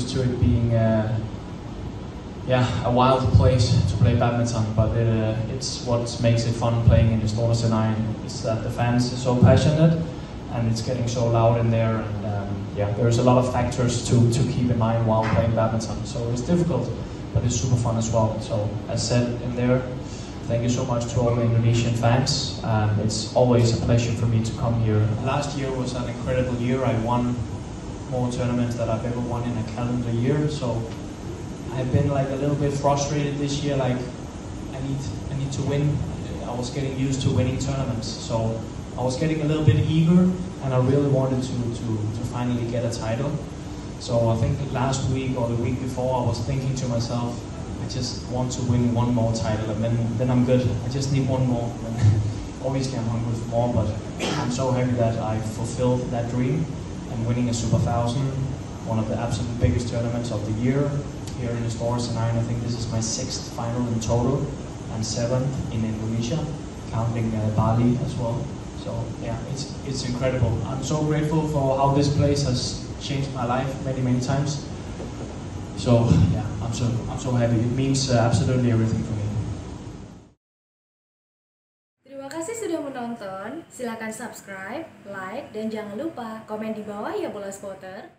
used to it being a wild place to play badminton, but it's what makes it fun playing in the Store Nine. Is that the fans are so passionate, and it's getting so loud in there, and there's a lot of factors to keep in mind while playing badminton. So it's difficult, but it's super fun as well. So as said in there, thank you so much to all the Indonesian fans. It's always a pleasure for me to come here. Last year was an incredible year. I won more tournaments than I've ever won in a calendar year. So I've been like a little bit frustrated this year. Like I need to win. I was getting used to winning tournaments, so I was getting a little bit eager, and I really wanted to finally get a title. So I think last week or the week before, I was thinking to myself, I just want to win one more title, and then I'm good. I just need one more. And obviously, I'm hungry for more, but I'm so happy that I fulfilled that dream and winning a Super 1000, one of the absolute biggest tournaments of the year here in the Store Nine. I think this is my 6th final in total and 7th in Indonesia, counting Bali as well. So yeah, it's incredible. I'm so grateful for how this place has changed my life many times. So yeah, I'm so happy. It means absolutely everything for me. Terima kasih sudah menonton. Silakan subscribe, like, dan jangan lupa komen di bawah ya Bola Spotter.